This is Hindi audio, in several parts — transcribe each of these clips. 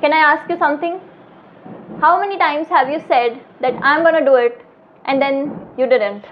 Can I ask you something? How many times have you said that I'm gonna do it and then you didn't?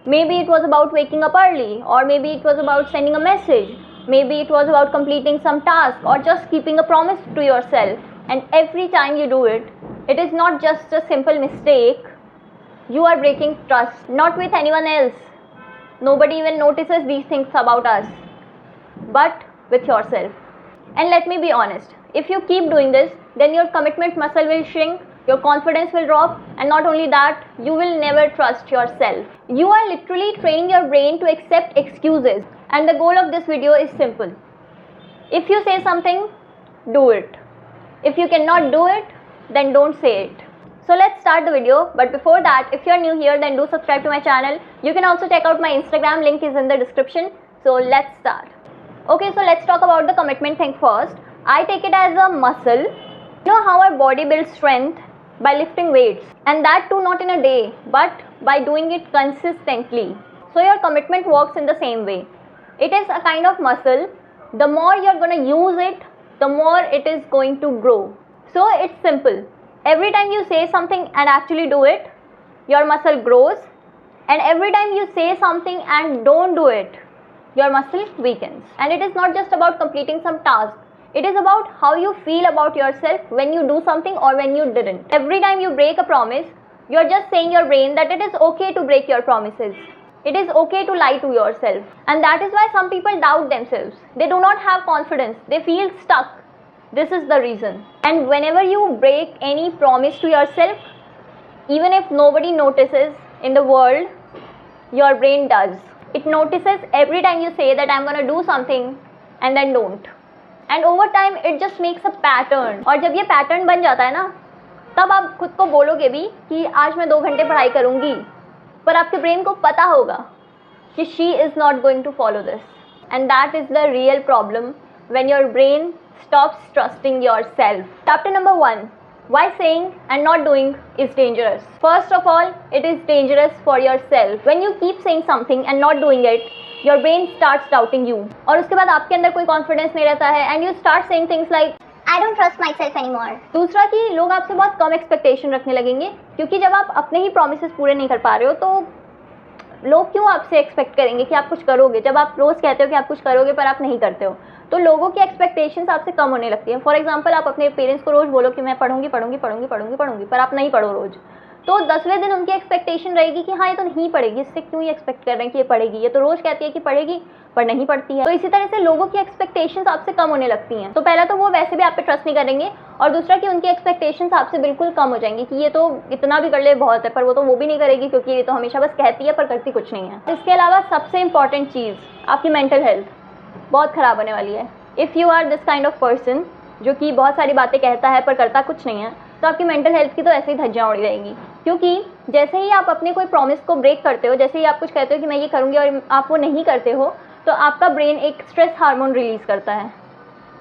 Maybe it was about waking up early, or maybe it was about sending a message, maybe it was about completing some task, or just keeping a promise to yourself. And every time you do it, it is not just a simple mistake. You are breaking trust, not with anyone else. Nobody even notices these things about us, but with yourself. And let me be honest, if you keep doing this, then your commitment muscle will shrink, your confidence will drop, and not only that, you will never trust yourself. You are literally training your brain to accept excuses. And the goal of this video is simple. If you say something, do it. If you cannot do it, then don't say it. So let's start the video, but before that, if you're new here, then do subscribe to my channel. You can also check out my Instagram, link is in the description. So let's start. Okay, so let's talk about the commitment thing first. I take it as a muscle. You know how our body builds strength? By lifting weights, and that too not in a day, but by doing it consistently. So your commitment works in the same way. It is a kind of muscle. The more you're going to use it, the more it is going to grow. So it's simple. Every time you say something and actually do it, your muscle grows. And every time you say something and don't do it, your muscle weakens. And it is not just about completing some task. It is about how you feel about yourself when you do something or when you didn't. Every time you break a promise, you are just saying your brain that it is okay to break your promises. It is okay to lie to yourself. And that is why some people doubt themselves. They do not have confidence. They feel stuck. This is the reason. And whenever you break any promise to yourself, even if nobody notices in the world, your brain does. It notices every time you say that I'm going to do something and then don't. And over time it just makes a pattern. और जब ये पैटर्न बन जाता है ना, तब आप खुद को बोलोगे भी कि आज मैं 2 घंटे पढ़ाई करूँगी, पर आपके ब्रेन को पता होगा कि she is not going to follow this. And that is the real problem when your brain stops trusting yourself. Chapter number 1. Why saying and not doing is dangerous. First of all, it is dangerous for yourself. When you keep saying something and not doing it, your brain starts doubting you. और उसके बाद आपके अंदर कोई कॉन्फिडेंस नहीं रहता है and you start saying things like I don't trust myself anymore. दूसरा कि लोग आपसे बहुत कम एक्सपेक्टेशन रखने लगेंगे, क्योंकि जब आप अपने ही प्रोमिसेस पूरे नहीं कर पा रहे हो तो लोग क्यों आपसे एक्सपेक्ट करेंगे कि आप कुछ करोगे, जब आप रोज़ कहते हो कि आप कुछ करोगे पर आप नहीं करते हो. तो लोगों की एक्सपेक्टेशंस आपसे कम होने लगती है. फॉर एग्जांपल, आप अपने पेरेंट्स को रोज़ बोलो कि मैं पढ़ूंगी पढ़ूंगी पढ़ूंगी पढ़ूंगी पढ़ूंगी, पर आप नहीं पढ़ो रोज़, तो 10वें दिन उनकी एक्सपेक्टेशन रहेगी कि हाँ ये तो नहीं पढ़ेगी, इससे क्यों ये एक्सपेक्ट कर रहे हैं कि ये पढ़ेगी, ये तो रोज़ कहती है कि पढ़ेगी पर नहीं पढ़ती है. तो इसी तरह से लोगों की एक्सपेक्टेशंस आपसे कम होने लगती हैं. तो पहला तो वो वैसे भी आप पे ट्रस्ट नहीं करेंगे, और दूसरा कि उनकी एक्सपेक्टेशंस आपसे बिल्कुल कम हो जाएंगी कि ये तो इतना भी कर ले बहुत है, पर वो भी नहीं करेगी क्योंकि ये तो हमेशा बस कहती है पर करती कुछ नहीं है. इसके अलावा सबसे इंपॉर्टेंट चीज़, आपकी मेंटल हेल्थ बहुत ख़राब होने वाली है. If you are this kind of person जो कि बहुत सारी बातें कहता है पर करता कुछ नहीं है, तो आपकी मेंटल हेल्थ की तो ऐसे ही धज्जियाँ उड़ी रहेंगी. क्योंकि जैसे ही आप अपने कोई प्रॉमिस को ब्रेक करते हो, जैसे ही आप कुछ कहते हो कि मैं ये करूँगी और आप वो नहीं करते हो, तो आपका ब्रेन एक स्ट्रेस हार्मोन रिलीज़ करता है.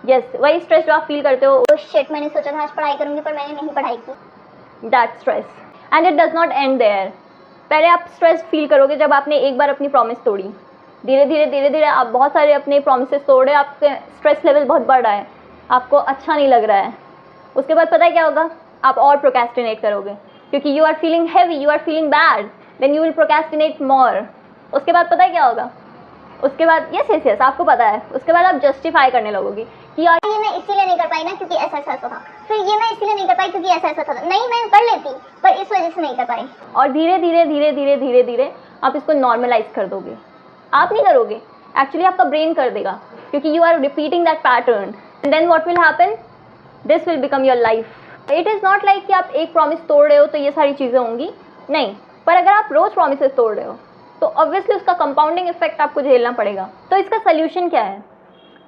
यस, वही स्ट्रेस जो आप फील करते हो, oh shit, मैंने सोचा था आज पढ़ाई करूँगी पर मैंने नहीं पढ़ाई की. That stress. And it does not end there. पहले आप स्ट्रेस फील करोगे जब आपने एक बार अपनी प्रॉमिस तोड़ी. धीरे धीरे आप बहुत सारे अपने प्रॉमिसेस तोड़े, आपके स्ट्रेस लेवल बहुत बढ़ रहा है, आपको अच्छा नहीं लग रहा है. उसके बाद पता है क्या होगा, आप और प्रोक्रेस्टिनेट करोगे क्योंकि you are feeling heavy, you are feeling bad, then you will procrastinate more. उसके बाद पता है क्या होगा, उसके बाद यस आपको पता है, उसके बाद आप जस्टिफाई करने लगोगे कि यार ये मैं इसीलिए नहीं कर पाई ना क्योंकि ऐसा ऐसा था, फिर ये मैं इसीलिए नहीं कर पाई क्योंकि ऐसा ऐसा था, नहीं मैं कर लेती पर इस वजह से नहीं कर पाई. और धीरे धीरे आप इसको नॉर्मलाइज कर दोगे. आप नहीं करोगे, एक्चुअली आपका ब्रेन कर देगा, क्योंकि you are repeating that pattern. And then what will happen, this will become your life. It is not like कि आप एक प्रॉमिस तोड़ रहे हो तो ये सारी चीज़ें होंगी, नहीं. पर अगर आप रोज़ प्रॉमिसेस तोड़ रहे हो तो ऑब्वियसली उसका कंपाउंडिंग इफेक्ट आपको झेलना पड़ेगा. तो इसका सोल्यूशन क्या है,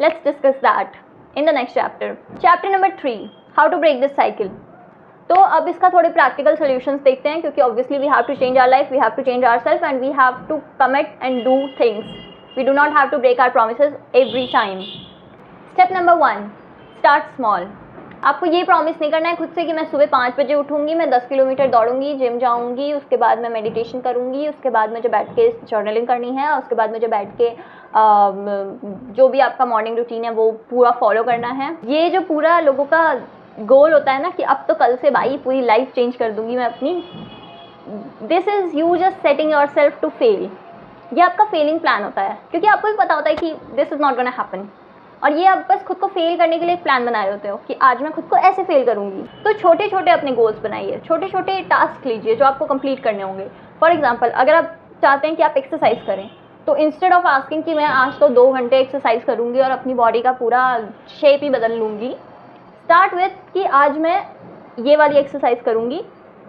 let's discuss that in the next chapter. Chapter number 3, how to break this cycle. तो अब इसका थोड़े प्रैक्टिकल सोल्यूशंस देखते हैं, क्योंकि obviously we have to change our life, we have to change ourselves and we have to commit and do things. We do not have to break our promises every time. Step number 1, start small. आपको ये प्रॉमिस नहीं करना है खुद से कि मैं सुबह 5 बजे उठूँगी, मैं 10 किलोमीटर दौड़ूंगी, जिम जाऊँगी, उसके बाद मैं मेडिटेशन करूँगी, उसके बाद मुझे बैठ के जर्नलिंग करनी है, उसके बाद मुझे बैठ के जो भी आपका मॉर्निंग रूटीन है वो पूरा फॉलो करना है. ये जो पूरा लोगों का गोल होता है ना कि अब तो कल से भाई पूरी लाइफ चेंज कर दूंगी मैं अपनी, this is you just setting yourself to fail. ये आपका फेलिंग प्लान होता है, क्योंकि आपको भी पता होता है कि this is not gonna happen, और ये आप बस खुद को फेल करने के लिए एक प्लान बना रहे होते हो कि आज मैं खुद को ऐसे फेल करूँगी। तो छोटे छोटे अपने गोल्स बनाइए, छोटे छोटे टास्क लीजिए जो आपको कंप्लीट करने होंगे। फॉर एग्जांपल, अगर आप चाहते हैं कि आप एक्सरसाइज करें, तो इंस्टेड ऑफ आस्किंग कि मैं आज तो 2 घंटे एक्सरसाइज करूँगी और अपनी बॉडी का पूरा शेप ही बदल लूँगी, स्टार्ट विथ कि आज मैं ये वाली एक्सरसाइज करूँगी,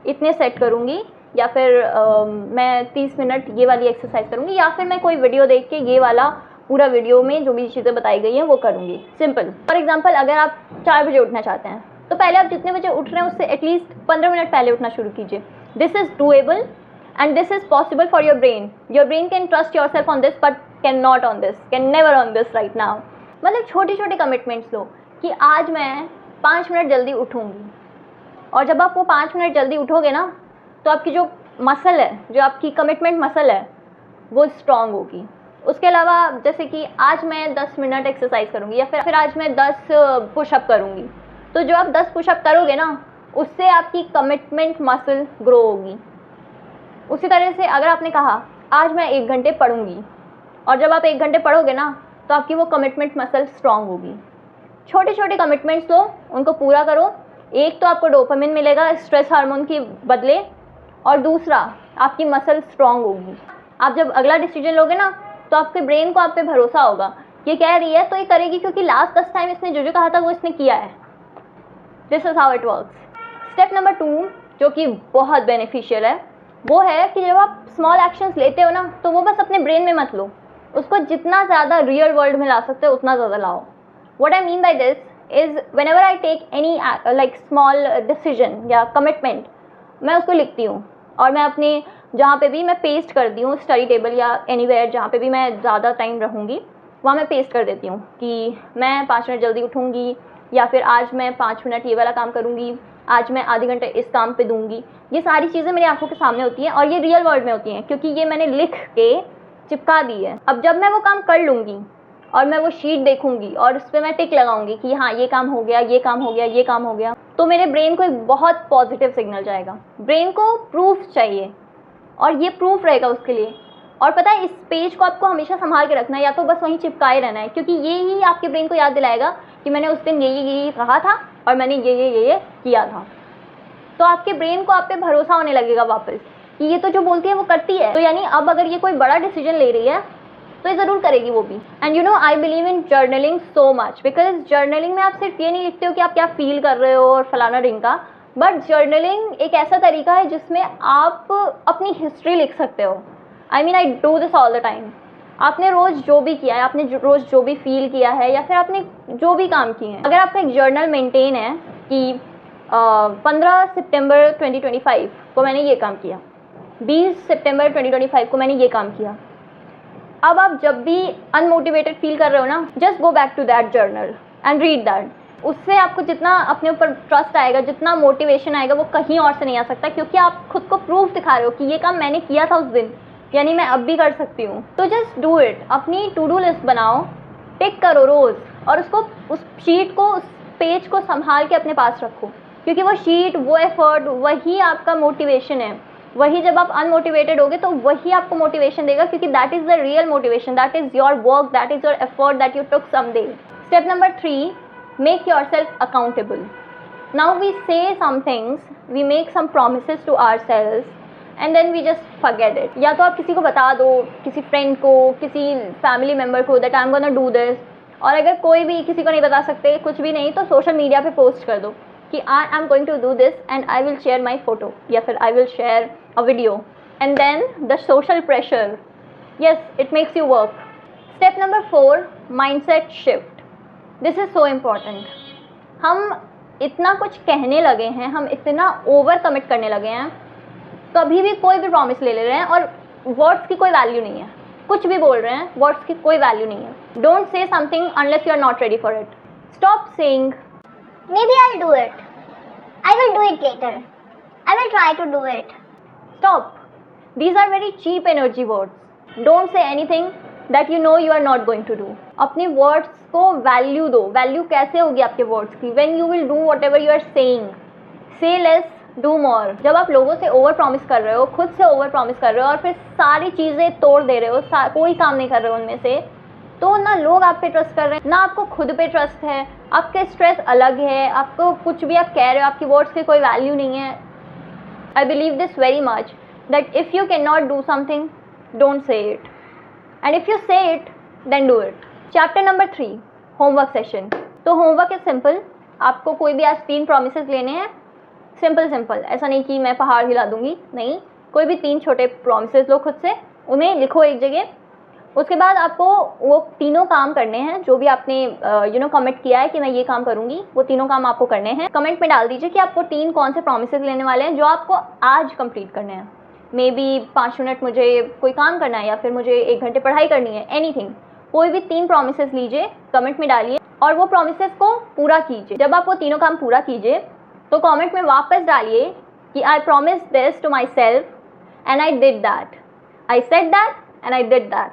इतने सेट करूँगी, या फिर मैं 30 मिनट ये वाली एक्सरसाइज करूँगी, या फिर मैं कोई वीडियो देख के ये वाला पूरा वीडियो में जो भी चीज़ें बताई गई हैं वो करूँगी। सिंपल। फॉर एग्जांपल, अगर आप 4 बजे उठना चाहते हैं तो पहले आप जितने बजे उठ रहे हैं उससे एटलीस्ट 15 मिनट पहले उठना शुरू कीजिए। This is doable and this is possible for your brain. Your brain can trust your self on this but can not on this, can never on this right now. मतलब छोटे छोटे कमिटमेंट्स लो कि आज मैं 5 मिनट जल्दी उठूँगी, और जब आप वो 5 मिनट जल्दी उठोगे ना तो आपकी जो मसल है, जो आपकी कमिटमेंट मसल है, वो स्ट्रांग होगी। उसके अलावा जैसे कि आज मैं 10 मिनट एक्सरसाइज करूँगी, या फिर आज मैं 10 पुशअप करूँगी, तो जो आप 10 पुशअप करोगे ना उससे आपकी कमिटमेंट मसल ग्रो होगी। उसी तरह से अगर आपने कहा आज मैं 1 घंटे पढ़ूँगी, और जब आप 1 घंटे पढ़ोगे ना तो आपकी वो कमिटमेंट मसल स्ट्रांग होगी। छोटे छोटे कमिटमेंट्स लो, उनको पूरा करो। एक तो आपको डोपामिन मिलेगा स्ट्रेस हार्मोन के बदले, और दूसरा आपकी मसल स्ट्रांग होगी। आप जब अगला डिसीजन लोगे ना तो आपके ब्रेन को आप पे भरोसा होगा, ये कह रही है तो ये करेगी, क्योंकि लास्ट 10 टाइम इसने जो जो कहा था वो इसने किया है। This is how it works. Step number 2 जो कि बहुत बेनिफिशियल है, वो है कि जब आप स्मॉल एक्शंस लेते हो ना तो वो बस अपने ब्रेन में मत लो, उसको जितना ज़्यादा रियल वर्ल्ड में ला सकते हो उतना ज़्यादा लाओ। What I mean by this is whenever I take any like small decision या कमिटमेंट, मैं उसको लिखती हूँ, और मैं अपने जहाँ पे भी मैं पेस्ट करती हूँ, स्टडी टेबल या एनीवेयर जहाँ पे भी मैं ज़्यादा टाइम रहूँगी वहाँ मैं पेस्ट कर देती हूँ कि मैं 5 मिनट जल्दी उठूँगी, या फिर आज मैं 5 मिनट ये वाला काम करूँगी, आज मैं आधे घंटे इस काम पे दूँगी। ये सारी चीज़ें मेरी आंखों के सामने होती हैं, और ये रियल वर्ल्ड में होती हैं, क्योंकि ये मैंने लिख के चिपका दी है। अब जब मैं वो काम कर लूँगी और मैं वो शीट देखूँगी और उस पर मैं टिक लगाऊँगी कि हाँ ये काम हो गया, ये काम हो गया, ये काम हो गया, तो मेरे ब्रेन को एक बहुत पॉजिटिव सिग्नल जाएगा। ब्रेन को प्रूफ चाहिए, और ये प्रूफ रहेगा उसके लिए। और पता है, इस पेज को आपको हमेशा संभाल के रखना है, या तो बस वहीं चिपकाए रहना है, क्योंकि ये ही आपके ब्रेन को याद दिलाएगा कि मैंने उस दिन ये कहा था और मैंने ये किया था। तो आपके ब्रेन को आप पे भरोसा होने लगेगा वापस कि ये तो जो बोलती है वो करती है, तो यानी अब अगर ये कोई बड़ा डिसीजन ले रही है तो ये ज़रूर करेगी वो भी। And you know, I believe in journaling so much, because journaling में आप सिर्फ ये नहीं लिखते हो कि आप क्या फील कर रहे हो और फलाना ढिंका, बट जर्नलिंग एक ऐसा तरीका है जिसमें आप अपनी हिस्ट्री लिख सकते हो। I mean, I do this all the time. आपने रोज़ जो भी किया है, आपने रोज़ जो भी फील किया है, या फिर आपने जो भी काम किए हैं, अगर आपका एक जर्नल मेंटेन है कि 15 सितंबर 2025 को मैंने ये काम किया, 20 सितंबर 2025 को मैंने ये काम किया, अब आप जब भी अनमोटिवेटेड फील कर रहे हो ना, just go back to that journal and read that. उससे आपको जितना अपने ऊपर ट्रस्ट आएगा, जितना मोटिवेशन आएगा, वो कहीं और से नहीं आ सकता, क्योंकि आप खुद को प्रूफ दिखा रहे हो कि ये काम मैंने किया था उस दिन, यानी मैं अब भी कर सकती हूँ। तो जस्ट डू इट। अपनी टू डू लिस्ट बनाओ, टिक करो रोज़, और उसको, उस शीट को, उस पेज को संभाल के अपने पास रखो, क्योंकि वो शीट, वो एफर्ट, वही आपका मोटिवेशन है। वही जब आप अनमोटिवेटेड होगे तो वही आपको मोटिवेशन देगा, क्योंकि that is the real motivation, that is your work, that is your effort that you took some day. Step number 3, make yourself accountable. Now we say some things, we make some promises to ourselves and then we just forget it. या तो आप किसी को बता दो, किसी फ्रेंड को, किसी फैमिली मेम्बर को, that I'm gonna do this, और अगर कोई भी किसी को नहीं बता सकते, कुछ भी नहीं, तो सोशल मीडिया पे पोस्ट कर दो कि I am going to do this and I will share my photo, या फिर I will share a video, and then the social pressure, yes, it makes you work. Step number 4, mindset shift. This is so important. हम इतना कुछ कहने लगे हैं, हम इतना ओवर कमिट करने लगे हैं, कभी भी कोई भी प्रॉमिस ले रहे हैं, और वर्ड्स की कोई वैल्यू नहीं है। कुछ भी बोल रहे हैं, वर्ड्स की कोई वैल्यू नहीं है। Don't say something unless you are not ready for it. Stop saying maybe I do it, I will do it later, I will try to do it. Stop, these are very cheap energy words. Don't say anything, that you know you are not going to do. अपने वर्ड्स को वैल्यू दो। वैल्यू कैसे होगी आपके वर्ड्स की? When you will do whatever you are saying. से लेस डू मोर। जब आप लोगों से ओवर प्रॉमिस कर रहे हो, खुद से ओवर प्रॉमिस कर रहे हो और फिर सारी चीज़ें तोड़ दे रहे हो, कोई काम नहीं कर रहे हो उनमें से, तो ना लोग आप पे ट्रस्ट कर रहे हैं, ना आपको खुद पे ट्रस्ट है, आपके स्ट्रेस अलग है, आपको कुछ भी आप कह रहे हो, आपकी वर्ड्स की कोई वैल्यू नहीं है। I believe this very much that if you can not do something, don't say it, and if you say it then do it. Chapter number 3, homework session. तो होमवर्क इज सिंपल। आपको कोई भी आज 3 प्रॉमिसेस लेने हैं, सिंपल। ऐसा नहीं कि मैं पहाड़ हिला दूंगी, नहीं। कोई भी 3 छोटे प्रॉमिसेस लो खुद से, उन्हें लिखो एक जगह। उसके बाद आपको वो तीनों काम करने हैं जो भी आपने कमिट किया है कि मैं ये काम करूंगी, वो तीनों काम आपको करने हैं। कमेंट में डाल दीजिए कि आपको 3 कौन से प्रॉमिसेस लेने वाले हैं जो आपको आज कंप्लीट करने हैं। मे बी 5 मिनट मुझे कोई काम करना है, या फिर मुझे 1 घंटे पढ़ाई करनी है, एनीथिंग। कोई भी 3 प्रॉमिसेस लीजिए, कमेंट में डालिए और वो प्रॉमिसेस को पूरा कीजिए। जब आप वो तीनों काम पूरा कीजिए तो कमेंट में वापस डालिए कि I promise this to myself and I did that, I said that and I did that,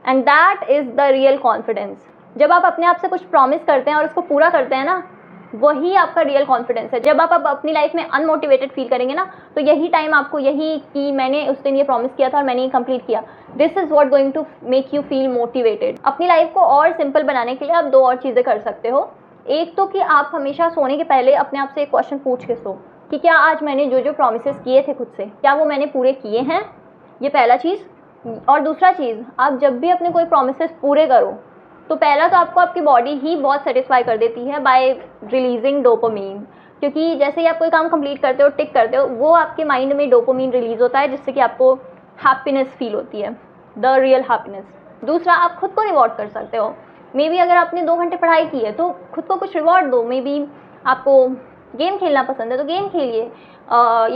and that is the real confidence. जब आप अपने आप से कुछ प्रॉमिस करते हैं और उसको पूरा करते हैं ना, वही आपका रियल कॉन्फिडेंस है। जब आप अपनी लाइफ में अनमोटिवेटेड फील करेंगे ना, तो यही टाइम आपको यही कि मैंने उस दिन ये प्रॉमिस किया था और मैंने ये कंप्लीट किया, this is what going to make you feel motivated. अपनी लाइफ को और सिंपल बनाने के लिए आप 2 और चीज़ें कर सकते हो। एक तो कि आप हमेशा सोने के पहले अपने आप से एक क्वेश्चन पूछ के सो कि क्या आज मैंने जो जो प्रॉमिसेस किए थे खुद से, क्या वो मैंने पूरे किए हैं, ये पहला चीज़। और दूसरा चीज़, आप जब भी अपने कोई प्रॉमिसेस पूरे करो तो पहला तो आपको आपकी बॉडी ही बहुत सेटिस्फाई कर देती है बाय रिलीजिंग डोपामीन, क्योंकि जैसे ही आप कोई काम कंप्लीट करते हो, टिक करते हो, वो आपके माइंड में डोपामीन रिलीज होता है जिससे कि आपको हैप्पीनेस फील होती है, द रियल हैप्पीनेस। दूसरा, आप खुद को रिवॉर्ड कर सकते हो। मे बी अगर आपने 2 घंटे पढ़ाई की है तो खुद को कुछ रिवॉर्ड दो। मे बी आपको गेम खेलना पसंद है तो गेम खेलिए,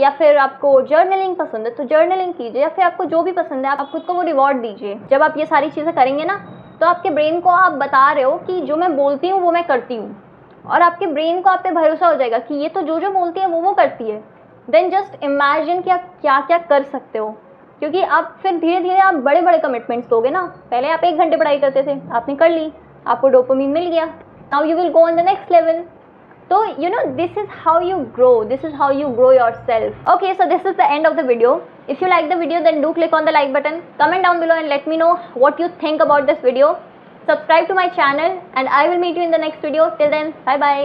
या फिर आपको जर्नलिंग पसंद है तो जर्नलिंग कीजिए, या फिर आपको जो भी पसंद है आप खुद को वो रिवॉर्ड दीजिए। जब आप ये सारी चीज़ें करेंगे ना, तो आपके ब्रेन को आप बता रहे हो कि जो मैं बोलती हूँ वो मैं करती हूँ, और आपके ब्रेन को आप पे भरोसा हो जाएगा कि ये तो जो जो बोलती है वो करती है। देन जस्ट इमेजिन कि आप क्या क्या कर सकते हो, क्योंकि आप फिर धीरे धीरे आप बड़े बड़े कमिटमेंट्स दोगे ना। पहले आप 1 घंटे पढ़ाई करते थे, आपने कर ली, आपको डोपामीन मिल गया, now you will go on the next level. So this is how you grow, this is how you grow yourself. Okay, so this is the end of the video. If you like the video, then do click on the like button, comment down below and let me know what you think about this video. Subscribe to my channel and I will meet you in the next video. Till then, bye bye.